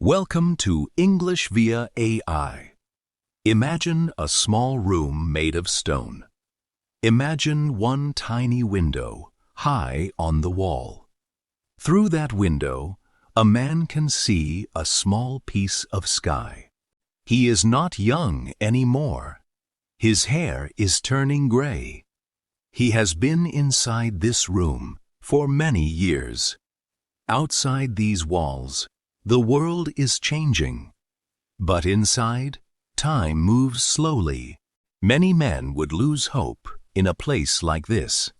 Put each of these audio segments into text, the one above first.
Welcome to English via AI. Imagine a small room made of stone. Imagine one tiny window high on the wall. Through that window, a man can see a small piece of sky. He is not young anymore. His hair is turning gray. He has been inside this room for many years. Outside these walls, the world is changing. But inside, time moves slowly. Many men would lose hope in a place like this.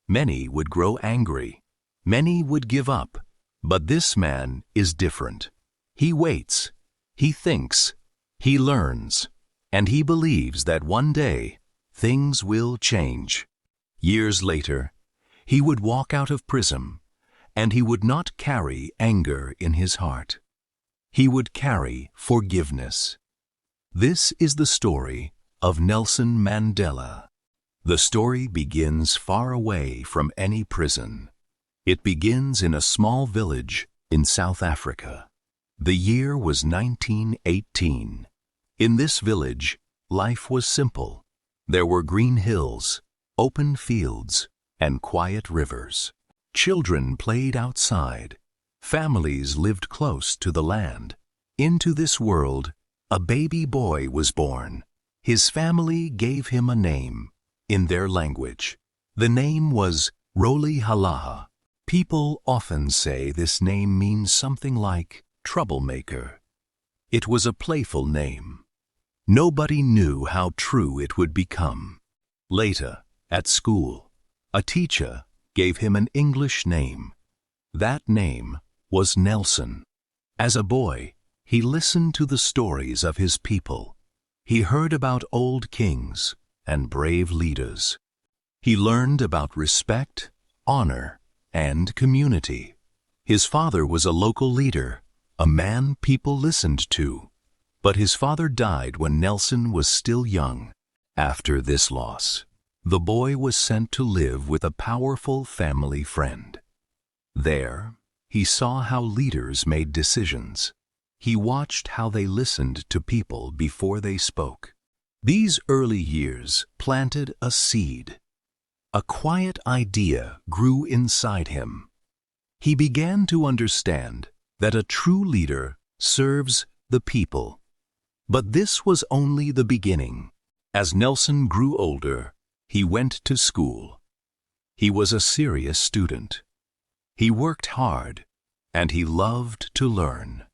Many would grow angry. Many would give up. But this man is different. He waits. He thinks. He learns. And he believes that one day things will change. Years later, he would walk out of prison, and he would not carry anger in his heart. He would carry forgiveness. This is the story of Nelson Mandela. The story begins far away from any prison. It begins in a small village in South Africa. The year was 1918. In this village, life was simple. There were green hills, open fields, and quiet rivers. Children played outside. Families lived close to the land. Into this world, a baby boy was born. His family gave him a name in their language. The name was Rolihlahla. People often say this name means something like troublemaker. It was a playful name. Nobody knew how true it would become. Later, at school, a teacher gave him an English name. That name was Nelson. As a boy, he listened to the stories of his people. He heard about old kings and brave leaders. He learned about respect, honor, and community. His father was a local leader, a man people listened to. But his father died when Nelson was still young. After this loss, the boy was sent to live with a powerful family friend. There, he saw how leaders made decisions. He watched how they listened to people before they spoke. These early years planted a seed. A quiet idea grew inside him. He began to understand that a true leader serves the people. But this was only the beginning. As Nelson grew older, he went to school. He was a serious student. He worked hard, and he loved to learn.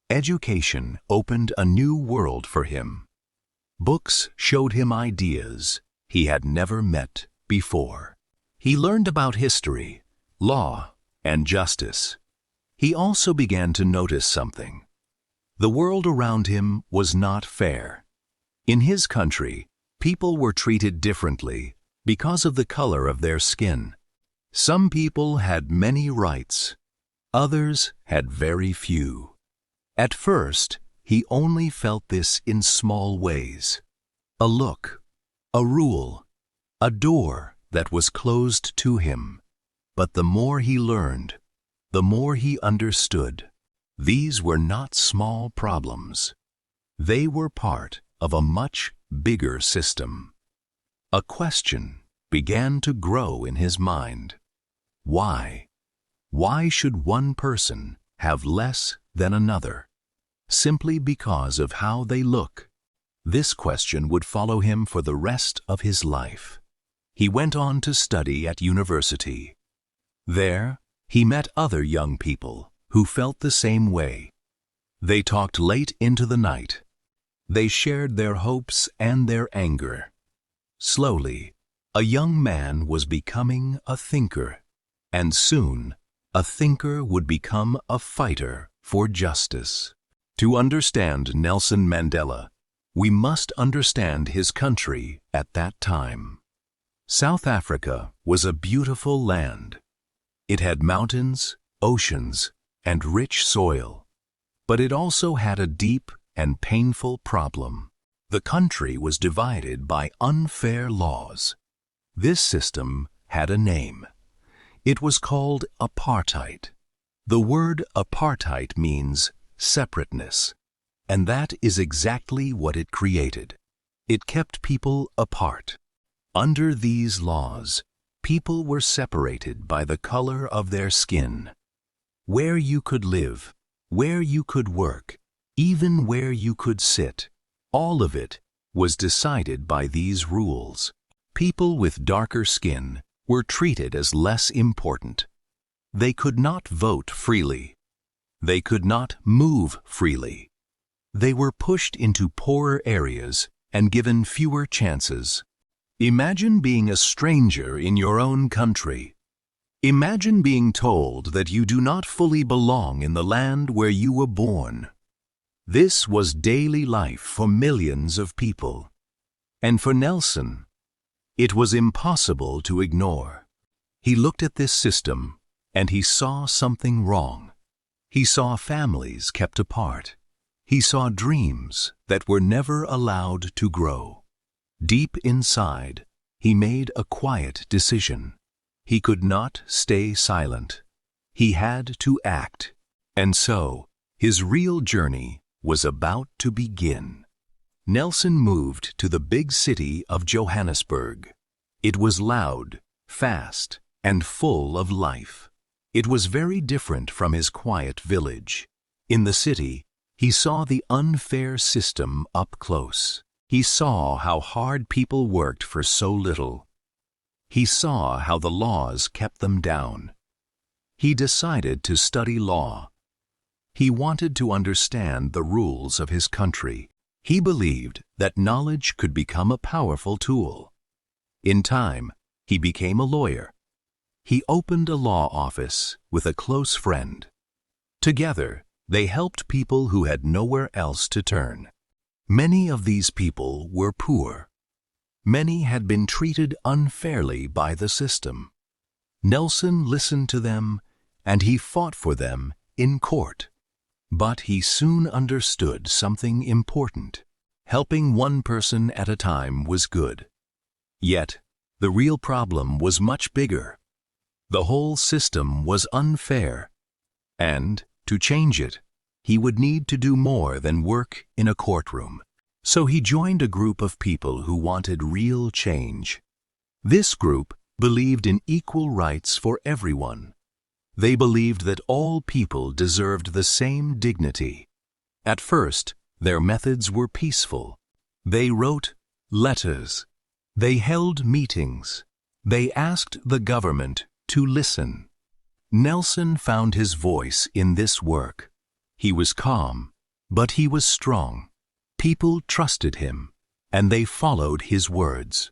Education opened a new world for him. Books showed him ideas he had never met before. He learned about history, law, and justice. He also began to notice something. The world around him was not fair. In his country, people were treated differently because of the color of their skin. Some people had many rights. Others had very few. At first, he only felt this in small ways. A look, a rule, a door that was closed to him. But the more he learned, the more he understood. These were not small problems. They were part of a much bigger system. A question began to grow in his mind. Why? Why should one person have less than another? Simply because of how they look. This question would follow him for the rest of his life. He went on to study at university. There, he met other young people who felt the same way. They talked late into the night. They shared their hopes and their anger. Slowly, a young man was becoming a thinker, and soon, a thinker would become a fighter for justice. To understand Nelson Mandela, we must understand his country at that time. South Africa was a beautiful land. It had mountains, oceans, and rich soil. But it also had a deep and painful problem. The country was divided by unfair laws. This system had a name. It was called apartheid. The word apartheid means separateness. And that is exactly what it created. It kept people apart. Under these laws, people were separated by the color of their skin. Where you could live, where you could work, even where you could sit, all of it was decided by these rules. People with darker skin were treated as less important. They could not vote freely. They could not move freely. They were pushed into poorer areas and given fewer chances. Imagine being a stranger in your own country. Imagine being told that you do not fully belong in the land where you were born. This was daily life for millions of people. And for Nelson, it was impossible to ignore. He looked at this system and he saw something wrong. He saw families kept apart. He saw dreams that were never allowed to grow. Deep inside, he made a quiet decision. He could not stay silent. He had to act. And so, his real journey was about to begin. Nelson moved to the big city of Johannesburg. It was loud, fast, and full of life. It was very different from his quiet village. In the city, he saw the unfair system up close. He saw how hard people worked for so little. He saw how the laws kept them down. He decided to study law. He wanted to understand the rules of his country. He believed that knowledge could become a powerful tool. In time, he became a lawyer. He opened a law office with a close friend. Together, they helped people who had nowhere else to turn. Many of these people were poor. Many had been treated unfairly by the system. Nelson listened to them, and he fought for them in court. But he soon understood something important. Helping one person at a time was good. Yet, the real problem was much bigger. The whole system was unfair, and, to change it, he would need to do more than work in a courtroom. So he joined a group of people who wanted real change. This group believed in equal rights for everyone. They believed that all people deserved the same dignity. At first, their methods were peaceful. They wrote letters. They held meetings. They asked the government to listen. Nelson found his voice in this work. He was calm, but he was strong. People trusted him, and they followed his words.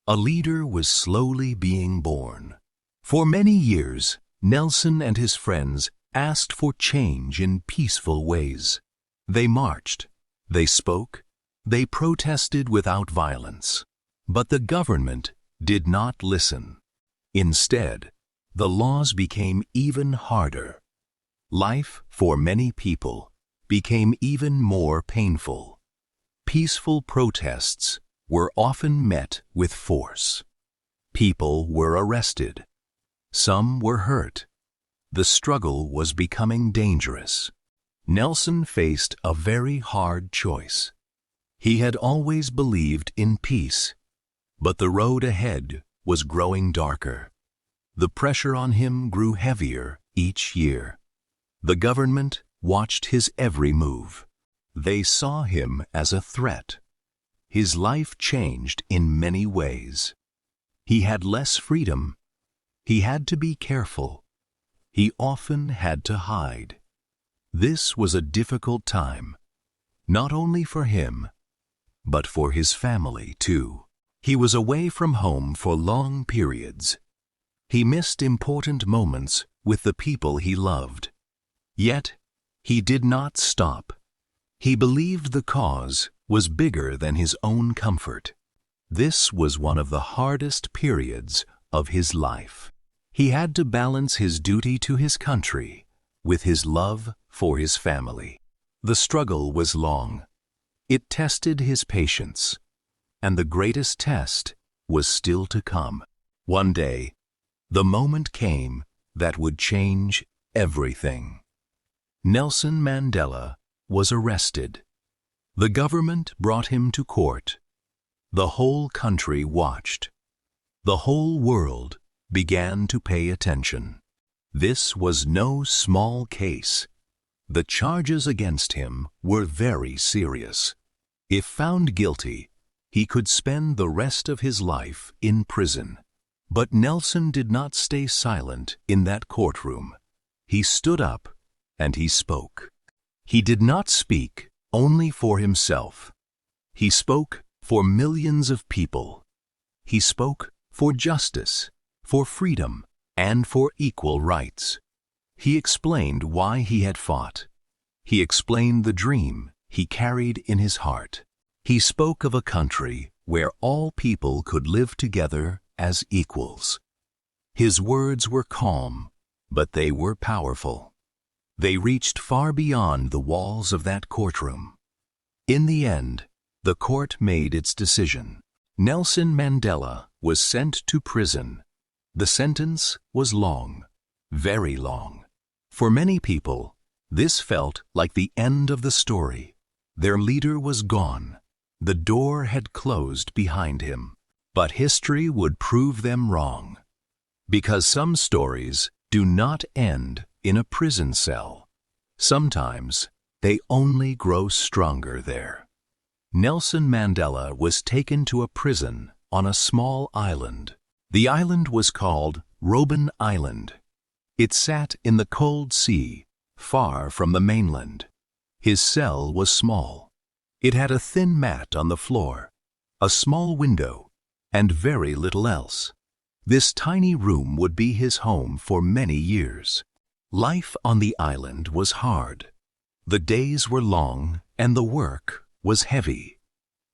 A leader was slowly being born. For many years, Nelson and his friends asked for change in peaceful ways. They marched, they spoke, they protested without violence. But the government did not listen. Instead, the laws became even harder. Life, for many people, became even more painful. Peaceful protests were often met with force. People were arrested. Some were hurt. The struggle was becoming dangerous. Nelson faced a very hard choice. He had always believed in peace, but the road ahead was growing darker. The pressure on him grew heavier each year. The government watched his every move. They saw him as a threat. His life changed in many ways. He had less freedom. He had to be careful. He often had to hide. This was a difficult time, not only for him, but for his family too. He was away from home for long periods. He missed important moments with the people he loved. Yet, he did not stop. He believed the cause was bigger than his own comfort. This was one of the hardest periods of his life. He had to balance his duty to his country with his love for his family. The struggle was long. It tested his patience, and the greatest test was still to come. One day, the moment came that would change everything. Nelson Mandela was arrested. The government brought him to court. The whole country watched. The whole world began to pay attention. This was no small case. The charges against him were very serious. If found guilty, he could spend the rest of his life in prison. But Nelson did not stay silent in that courtroom. He stood up and he spoke. He did not speak only for himself. He spoke for millions of people. He spoke for justice, for freedom, and for equal rights. He explained why he had fought. He explained the dream he carried in his heart. He spoke of a country where all people could live together as equals. His words were calm, but they were powerful. They reached far beyond the walls of that courtroom. In the end, the court made its decision. Nelson Mandela was sent to prison. The sentence was long, very long. For many people, this felt like the end of the story. Their leader was gone. The door had closed behind him. But history would prove them wrong. Because some stories do not end in a prison cell. Sometimes they only grow stronger there. Nelson Mandela was taken to a prison on a small island. The island was called Robben Island. It sat in the cold sea, far from the mainland. His cell was small. It had a thin mat on the floor, a small window, and very little else. This tiny room would be his home for many years. Life on the island was hard. The days were long and the work was heavy.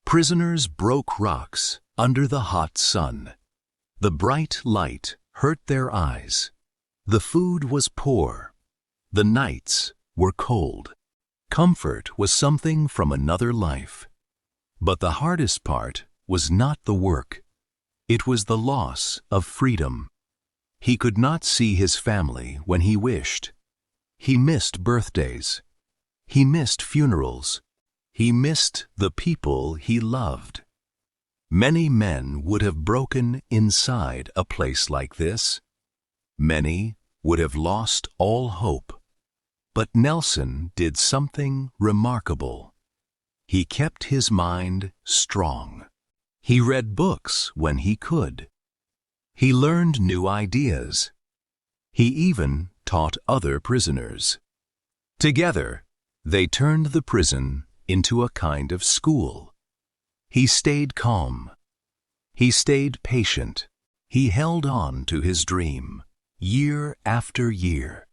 Prisoners broke rocks under the hot sun. The bright light hurt their eyes. The food was poor. The nights were cold. Comfort was something from another life. But the hardest part was not the work. It was the loss of freedom. He could not see his family when he wished. He missed birthdays. He missed funerals. He missed the people he loved. Many men would have broken inside a place like this. Many would have lost all hope. But Nelson did something remarkable. He kept his mind strong. He read books when he could. He learned new ideas. He even taught other prisoners. Together, they turned the prison into a kind of school. He stayed calm. He stayed patient. He held on to his dream, year after year.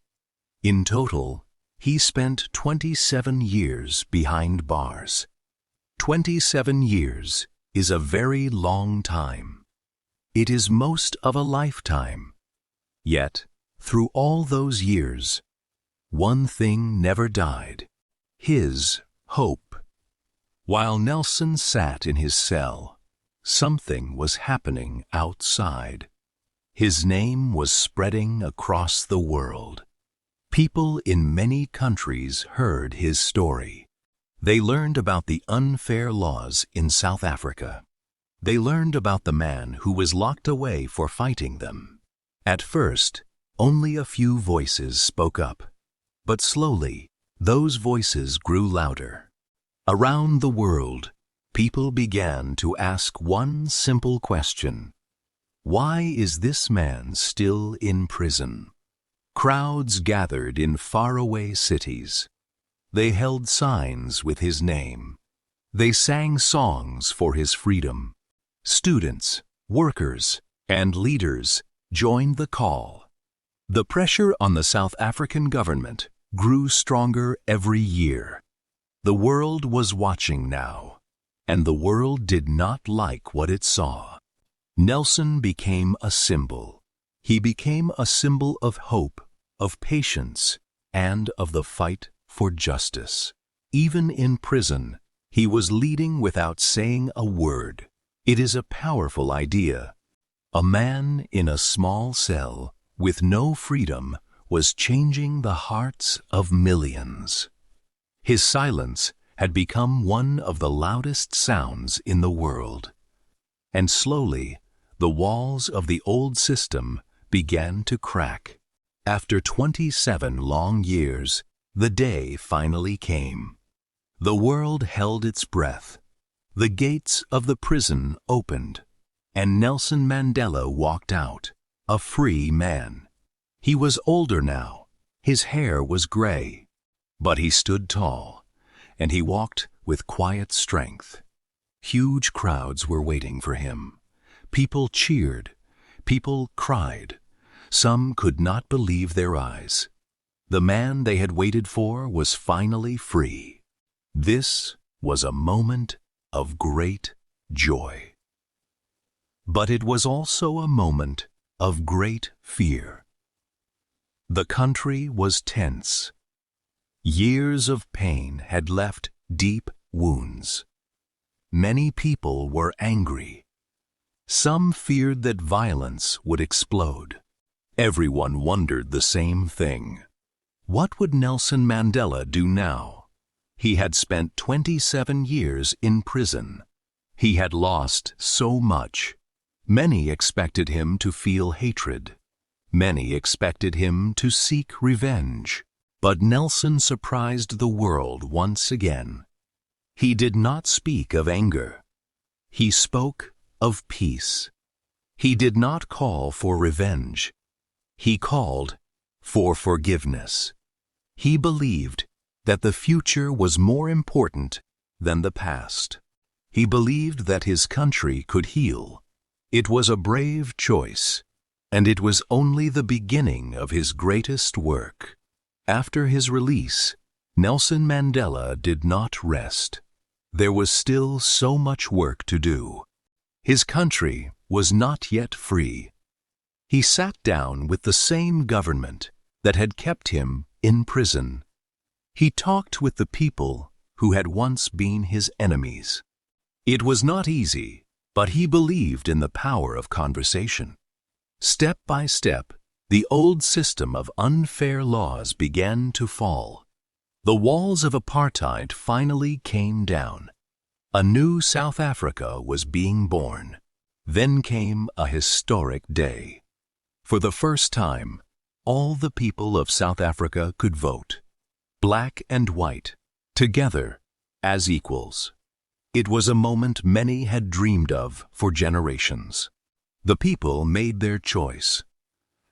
In total, he spent 27 years behind bars. 27 years is a very long time. It is most of a lifetime. Yet, through all those years, one thing never died: his hope. While Nelson sat in his cell, something was happening outside. His name was spreading across the world. People in many countries heard his story. They learned about the unfair laws in South Africa. They learned about the man who was locked away for fighting them. At first, only a few voices spoke up. But slowly, those voices grew louder. Around the world, people began to ask one simple question: why is this man still in prison? Crowds gathered in faraway cities. They held signs with his name. They sang songs for his freedom. Students, workers, and leaders joined the call. The pressure on the South African government grew stronger every year. The world was watching now, and the world did not like what it saw. Nelson became a symbol. He became a symbol of hope, of patience, and of the fight for justice. Even in prison, he was leading without saying a word. It is a powerful idea. A man in a small cell with no freedom was changing the hearts of millions. His silence had become one of the loudest sounds in the world. And slowly, the walls of the old system began to crack. After 27 long years, the day finally came. The world held its breath. The gates of the prison opened, and Nelson Mandela walked out, a free man. He was older now. His hair was gray, but he stood tall, and he walked with quiet strength. Huge crowds were waiting for him. People cheered. People cried. Some could not believe their eyes. The man they had waited for was finally free. This was a moment of great joy. But it was also a moment of great fear. The country was tense. Years of pain had left deep wounds. Many people were angry. Some feared that violence would explode. Everyone wondered the same thing. What would Nelson Mandela do now? He had spent 27 years in prison. He had lost so much. Many expected him to feel hatred. Many expected him to seek revenge. But Nelson surprised the world once again. He did not speak of anger. He spoke of peace. He did not call for revenge. He called for forgiveness. He believed that the future was more important than the past. He believed that his country could heal. It was a brave choice, and it was only the beginning of his greatest work. After his release, Nelson Mandela did not rest. There was still so much work to do. His country was not yet free. He sat down with the same government that had kept him in prison. He talked with the people who had once been his enemies. It was not easy, but he believed in the power of conversation. Step by step, the old system of unfair laws began to fall. The walls of apartheid finally came down. A new South Africa was being born. Then came a historic day. For the first time, all the people of South Africa could vote. Black and white, together as equals. It was a moment many had dreamed of for generations. The people made their choice.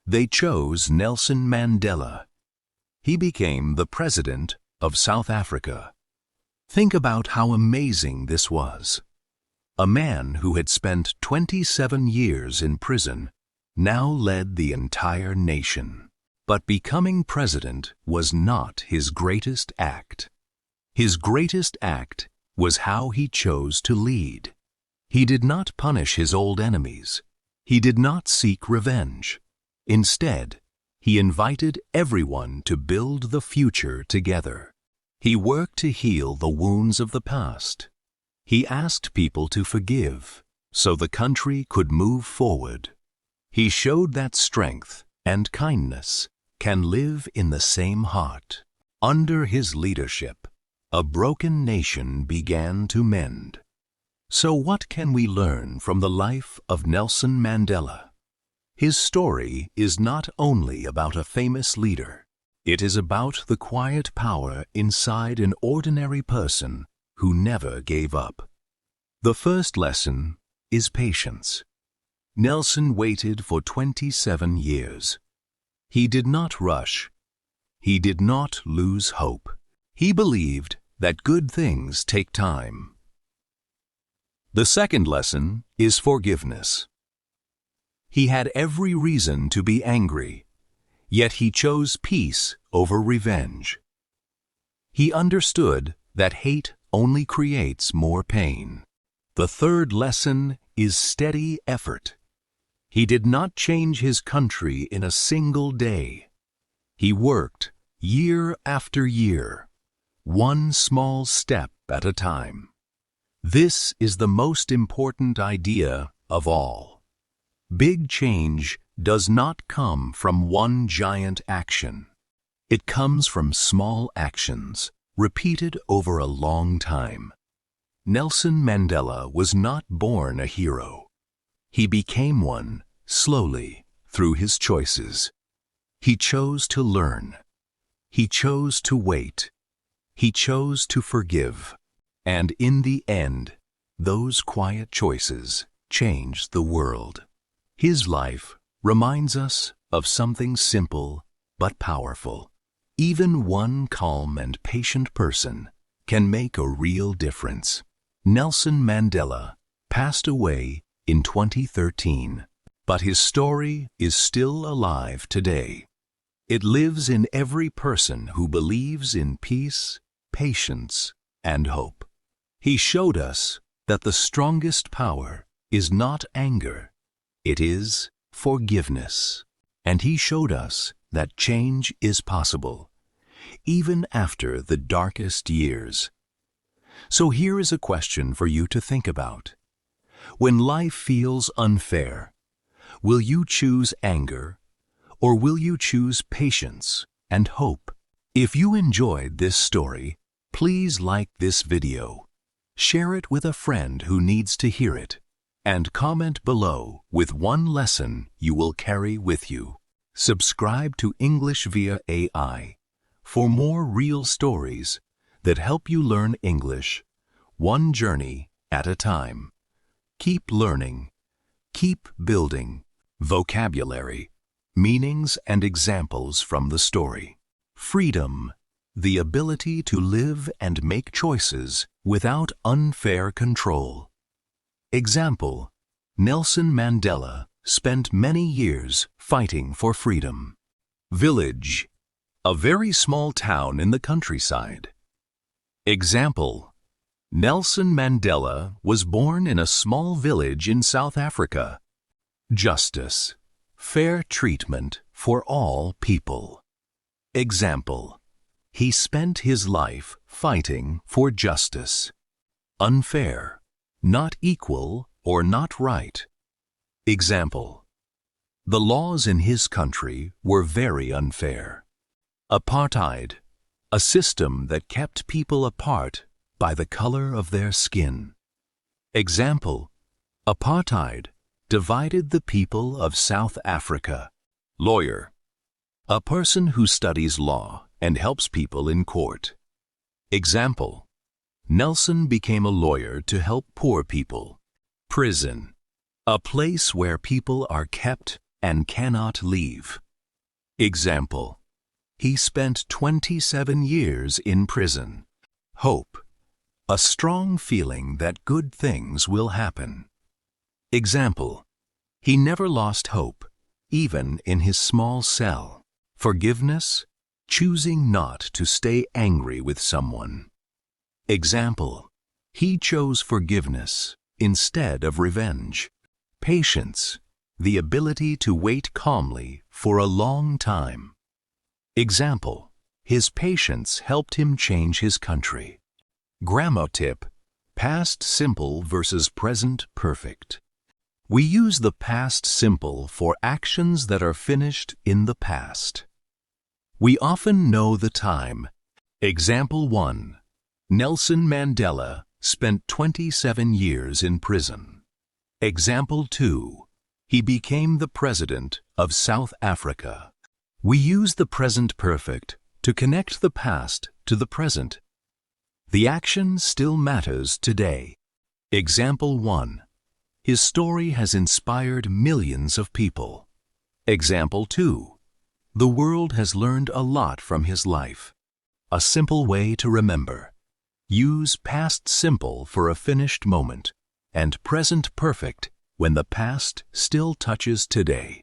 They chose Nelson Mandela. He became the president of South Africa. Think about how amazing this was. A man who had spent 27 years in prison now led the entire nation. But becoming president was not his greatest act. His greatest act was how he chose to lead. He did not punish his old enemies. He did not seek revenge. Instead, he invited everyone to build the future together. He worked to heal the wounds of the past. He asked people to forgive so the country could move forward. He showed that strength and kindness can live in the same heart. Under his leadership, a broken nation began to mend. So what can we learn from the life of Nelson Mandela? His story is not only about a famous leader. It is about the quiet power inside an ordinary person who never gave up. The first lesson is patience. Nelson waited for 27 years. He did not rush. He did not lose hope. He believed that good things take time. The second lesson is forgiveness. He had every reason to be angry, yet he chose peace over revenge. He understood that hate only creates more pain. The third lesson is steady effort. He did not change his country in a single day. He worked year after year, one small step at a time. This is the most important idea of all. Big change does not come from one giant action. It comes from small actions, repeated over a long time. Nelson Mandela was not born a hero. He became one slowly through his choices. He chose to learn. He chose to wait. He chose to forgive. And in the end, those quiet choices changed the world. His life reminds us of something simple but powerful. Even one calm and patient person can make a real difference. Nelson Mandela passed away in 2013, but his story is still alive today. It lives in every person who believes in peace, patience, and hope. He showed us that the strongest power is not anger, it is forgiveness. And he showed us that change is possible, even after the darkest years. So here is a question for you to think about. When life feels unfair, will you choose anger or will you choose patience and hope? If you enjoyed this story, please like this video, share it with a friend who needs to hear it, and comment below with one lesson you will carry with you. Subscribe to English via AI for more real stories that help you learn English, one journey at a time. Keep learning, keep building vocabulary, meanings and examples from the story. Freedom, the ability to live and make choices without unfair control. Example: Nelson Mandela spent many years fighting for freedom. Village, a very small town in the countryside. Example: Nelson Mandela was born in a small village in South Africa. Justice, fair treatment for all people. Example: he spent his life fighting for justice. Unfair, not equal or not right. Example: the laws in his country were very unfair. Apartheid, a system that kept people apart by the color of their skin. Example: apartheid divided the people of South Africa. Lawyer, a person who studies law and helps people in court. Example: Nelson became a lawyer to help poor people. Prison, a place where people are kept and cannot leave. Example: he spent 27 years in prison. Hope, a strong feeling that good things will happen. Example: he never lost hope, even in his small cell. Forgiveness, choosing not to stay angry with someone. Example: he chose forgiveness instead of revenge. Patience, the ability to wait calmly for a long time. Example: his patience helped him change his country. Grammar tip: past simple versus present perfect. We use the past simple for actions that are finished in the past. We often know the time. Example 1. Nelson Mandela spent 27 years in prison. Example 2. He became the president of South Africa. We use the present perfect to connect the past to the present. The action still matters today. Example 1. His story has inspired millions of people. Example 2. The world has learned a lot from his life. A simple way to remember: use past simple for a finished moment and present perfect when the past still touches today.